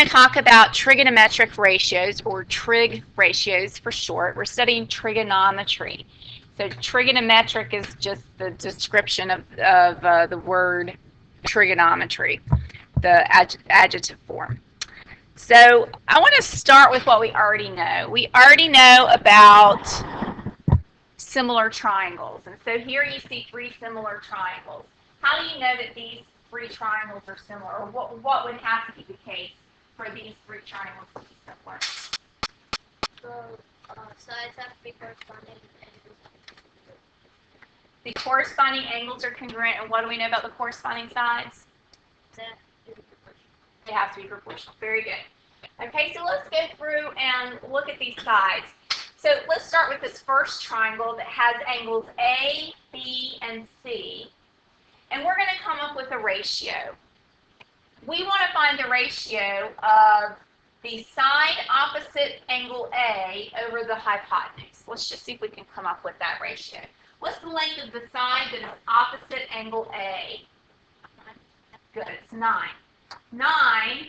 to talk about trigonometric ratios, or trig ratios for short. We're studying trigonometry. So trigonometric is just the description of the word trigonometry, the adjective form. So I want to start with what we already know. We already know about similar triangles. And so here you see three similar triangles. How do you know that these three triangles are similar? Or what would have to be the case for these three triangles to be similar? The sides have to be corresponding. The corresponding angles are congruent, and what do we know about the corresponding sides? They have to be proportional. Very good. Okay, so let's go through and look at these sides. So let's start with this first triangle that has angles A, B, and C. And we're going to come up with a ratio. We want to find the ratio of the side opposite angle A over the hypotenuse. Let's just see if we can come up with that ratio. What's the length of the side that is opposite angle A? Good, it's 9. 9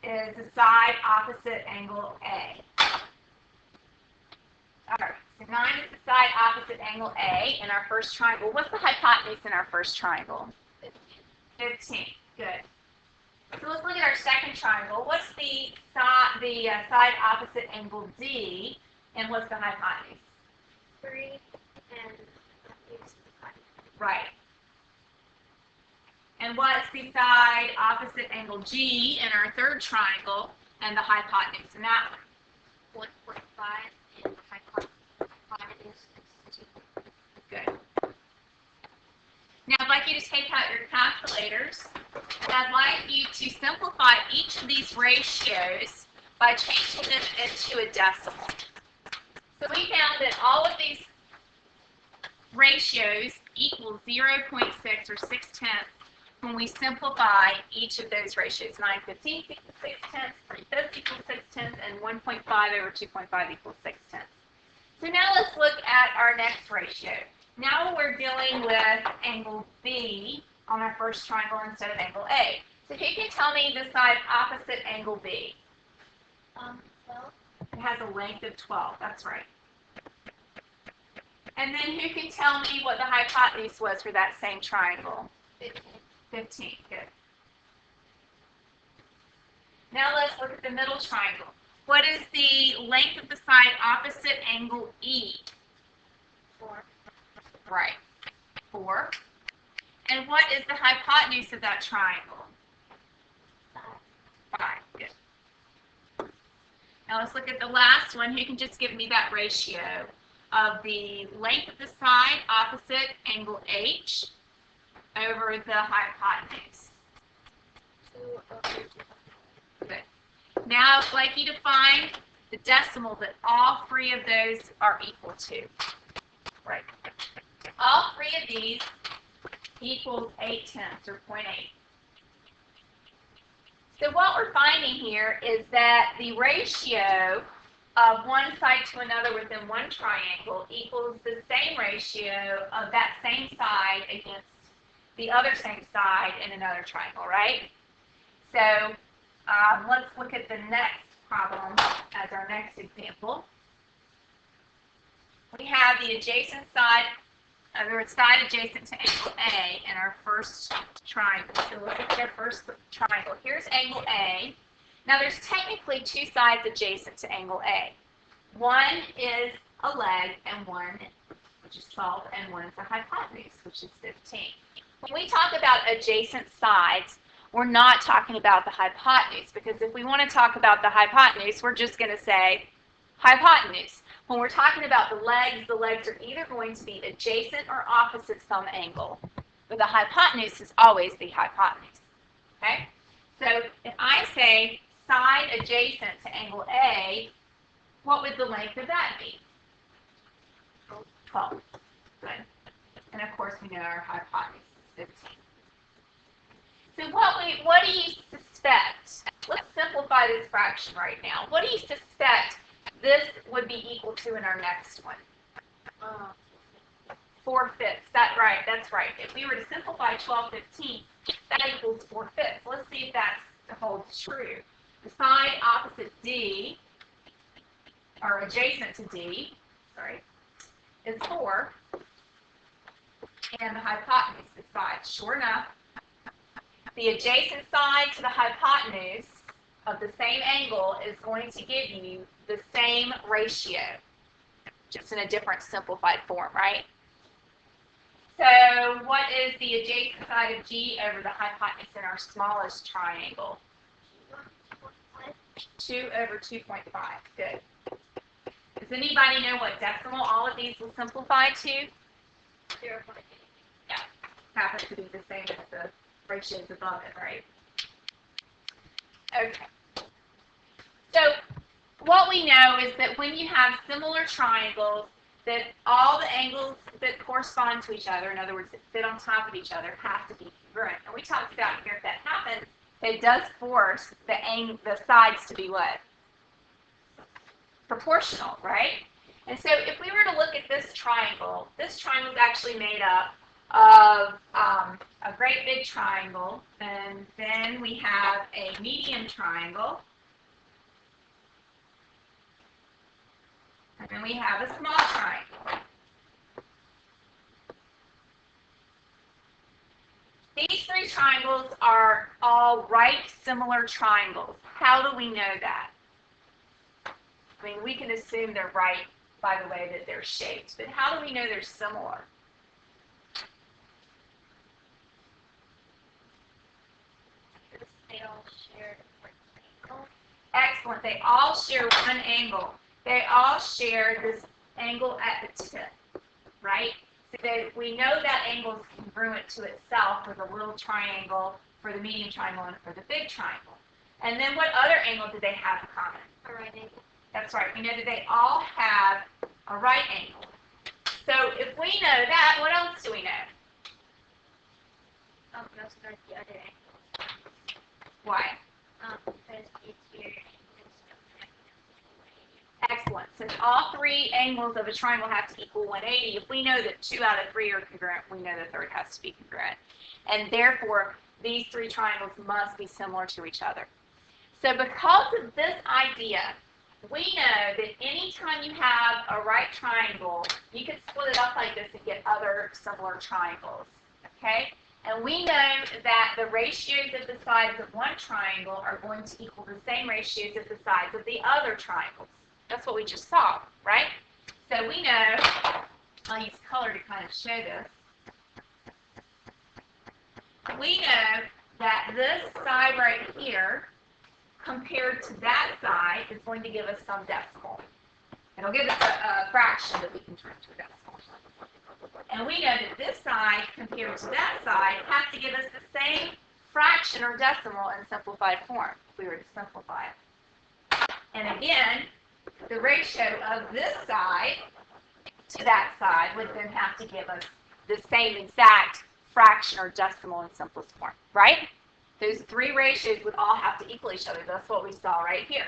is the side opposite angle A. Alright, so 9 is the side opposite angle A in our first triangle. What's the hypotenuse in our first triangle? 15. Good. So let's look at our second triangle. What's the side opposite angle D, and what's the hypotenuse? 3 and right. And what's the side opposite angle G in our third triangle, and the hypotenuse in that one? 1.5 and the hypotenuse is 2. Good. Now I'd like you to take out your calculators, and I'd like you to simplify each of these ratios by changing them into a decimal. So we found that all of these ratios equal 0.6 or 6/10 when we simplify each of those ratios. 9/15 equals 6/10, 3/5 equals 6/10, and 1.5 over 2.5 equals 6/10. So now let's look at our next ratio. Now we're dealing with angle B on our first triangle instead of angle A. So if you can tell me the side opposite angle B. 12. It has a length of 12, that's right. And then who can tell me what the hypotenuse was for that same triangle? 15. 15, good. Now let's look at the middle triangle. What is the length of the side opposite angle E? 4. Right, 4. And what is the hypotenuse of that triangle? 5, good. Now let's look at the last one. Who can just give me that ratio of the length of the side opposite angle H over the hypotenuse? 2 over 2. Good. Now I'd like you to find the decimal that all three of those are equal to. Right. All three of these equals 8/10 or 0.8. So what we're finding here is that the ratio of one side to another within one triangle equals the same ratio of that same side against the other same side in another triangle, right? So let's look at the next problem as our next example. We have the adjacent side, the side adjacent to angle A in our first triangle. So let's look at our first triangle. Here's angle A. Now there's technically two sides adjacent to angle A. One is a leg, and one, which is 12, and one is a hypotenuse, which is 15. When we talk about adjacent sides, we're not talking about the hypotenuse, because if we want to talk about the hypotenuse, we're just going to say hypotenuse. When we're talking about the legs are either going to be adjacent or opposite some angle, but the hypotenuse is always the hypotenuse. Okay? So if I say side adjacent to angle A, what would the length of that be? 12. Good. And of course we know our hypotenuse is 15. So what do you suspect? Let's simplify this fraction right now. What do you suspect this would be equal to in our next one? 4/5. That's right. If we were to simplify 12/15, that equals 4/5. Let's see if that holds true. the side opposite D, or adjacent to D, sorry, is 4, and the hypotenuse is 5. Sure enough, the adjacent side to the hypotenuse of the same angle is going to give you the same ratio, just in a different simplified form, right? So what is the adjacent side of G over the hypotenuse in our smallest triangle? 2 over 2.5. Good. Does anybody know what decimal all of these will simplify to? 0.8. Yeah. Happens to be the same as the ratios above it, right? Okay. So what we know is that when you have similar triangles, that all the angles that correspond to each other, in other words, that fit on top of each other, have to be congruent. And we talked about here, if that happens, it does force the sides to be what? Proportional, right? And so if we were to look at this triangle is actually made up of a great big triangle, and then we have a medium triangle, and then we have a small triangle. These three triangles are all right similar triangles. How do we know that? I mean, we can assume they're right by the way that they're shaped, but how do we know they're similar? They all share one angle. Excellent. They all share one angle. They all share this angle at the tip, right? So we know that angle is congruent to itself for the little triangle, for the medium triangle, and for the big triangle. And then what other angle do they have in common? A right angle. That's right. We know that they all have a right angle. So if we know that, what else do we know? Those are the other angles. Why? Because it's here. Excellent. Since all three angles of a triangle have to equal 180, if we know that 2 out of 3 are congruent, we know the third has to be congruent. And therefore, these three triangles must be similar to each other. So because of this idea, we know that anytime you have a right triangle, you can split it up like this and get other similar triangles. Okay? And we know that the ratios of the sides of one triangle are going to equal the same ratios of the sides of the other triangles. That's what we just saw, right? So we know, I'll use color to kind of show this. We know that this side right here, compared to that side, is going to give us some decimal. It'll give us a fraction that we can turn to a decimal. And we know that this side, compared to that side, has to give us the same fraction or decimal in simplified form, if we were to simplify it. And again, the ratio of this side to that side would then have to give us the same exact fraction or decimal in simplest form, right? Those three ratios would all have to equal each other. That's what we saw right here.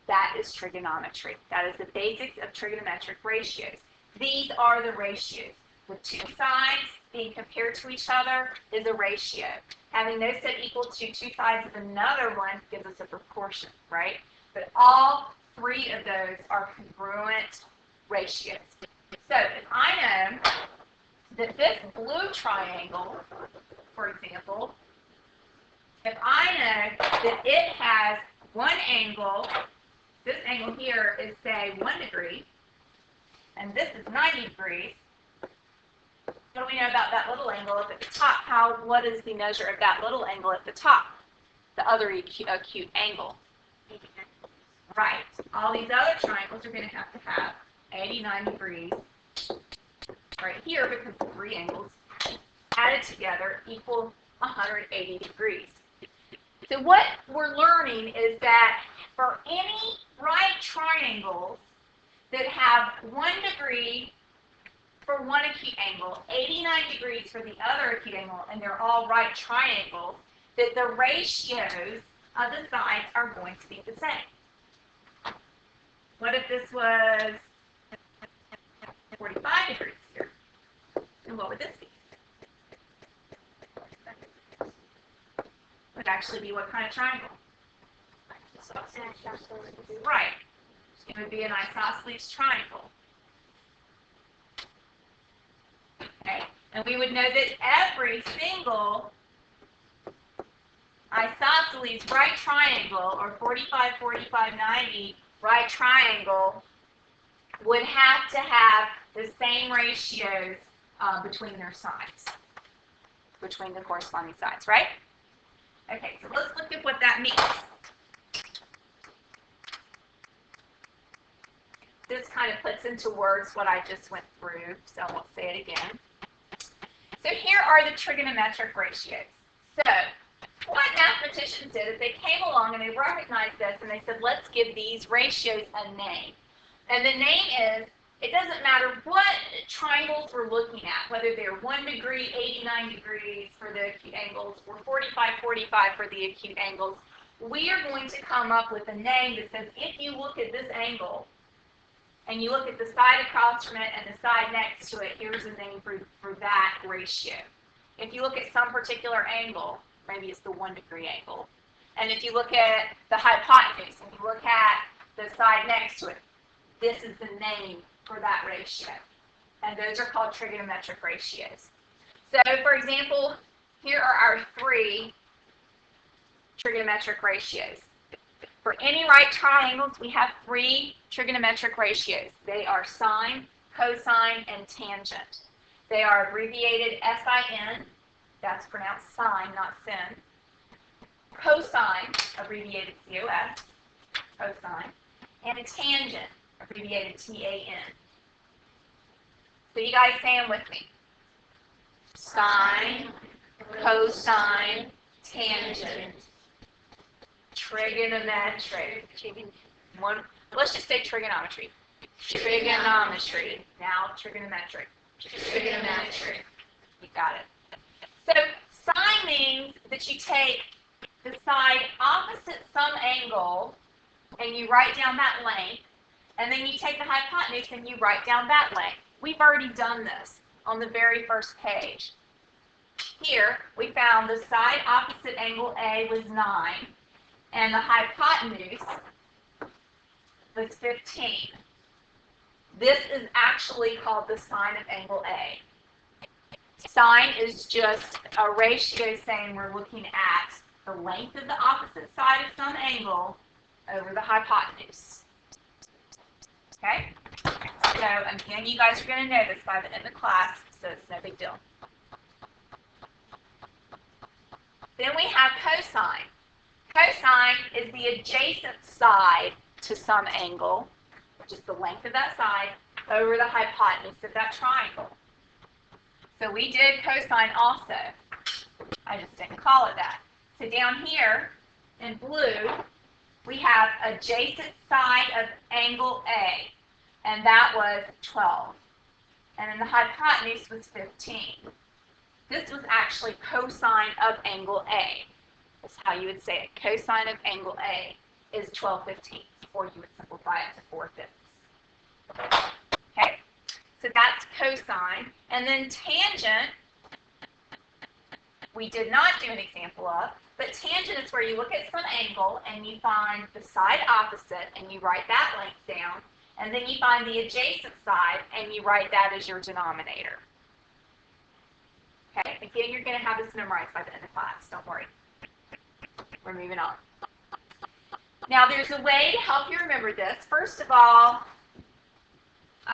That is trigonometry. That is the basics of trigonometric ratios. These are the ratios. The two sides being compared to each other is a ratio. Having those set equal to two sides of another one gives us a proportion, right? But all three of those are congruent ratios. So if I know that this blue triangle, for example, if I know that it has one angle, this angle here is, say, 1 degree, and this is 90 degrees, what do we know about that little angle up at the top? What is the measure of that little angle at the top? The other acute angle. Right. All these other triangles are going to have 89 degrees right here because the three angles added together equal 180 degrees. So what we're learning is that for any right triangles that have 1 degree for one acute angle, 89 degrees for the other acute angle, and they're all right triangles, that the ratios of the sides are going to be the same. What if this was 45 degrees here? And what would this be? Would actually be what kind of triangle? Right. It would be an isosceles triangle. Okay. And we would know that every single isosceles right triangle, or 45, 45, 90 right triangle, would have to have the same ratios between their sides, between the corresponding sides, right? Okay, so let's look at what that means. This kind of puts into words what I just went through, so I won't say it again. So here are the trigonometric ratios. So what mathematicians did is they came along and they recognized this and they said, let's give these ratios a name. And the name is, it doesn't matter what triangles we're looking at, whether they're 1 degree, 89 degrees for the acute angles, or 45, 45 for the acute angles, we are going to come up with a name that says, if you look at this angle, and you look at the side across from it and the side next to it, here's a name for that ratio. If you look at some particular angle, maybe it's the 1 degree angle, and if you look at the hypotenuse, and you look at the side next to it, this is the name for that ratio. And those are called trigonometric ratios. So, for example, here are our 3 trigonometric ratios. For any right triangles, we have 3 trigonometric ratios. They are sine, cosine, and tangent. They are abbreviated SIN, that's pronounced sine, not sin. Cosine, abbreviated COS, cosine, and a tangent, abbreviated TAN. So you guys say them with me. Sine, cosine, tangent, trigonometric. Let's just say trigonometry. Trigonometry. Now trigonometric. Trigonometric. You got it. So sine means that you take the side opposite some angle and you write down that length, and then you take the hypotenuse and you write down that length. We've already done this on the very first page. Here, we found the side opposite angle A was 9, and the hypotenuse was 15. This is actually called the sine of angle A. Sine is just a ratio saying we're looking at the length of the opposite side of some angle over the hypotenuse. Okay? So, again, you guys are going to know this by the end of class, so it's no big deal. Then we have cosine. Cosine is the adjacent side to some angle, which is the length of that side, over the hypotenuse of that triangle. So we did cosine also. I just didn't call it that. So down here in blue, we have adjacent side of angle A, and that was 12. And then the hypotenuse was 15. This was actually cosine of angle A. That's how you would say it. Cosine of angle A is 12/15, or you would simplify it to 4/5. Okay, so that's cosine. And then tangent, we did not do an example of, but tangent is where you look at some angle and you find the side opposite and you write that length down, and then you find the adjacent side and you write that as your denominator. Okay, again, you're going to have this memorized by the end of class, don't worry. We're moving on. Now, there's a way to help you remember this. First of all,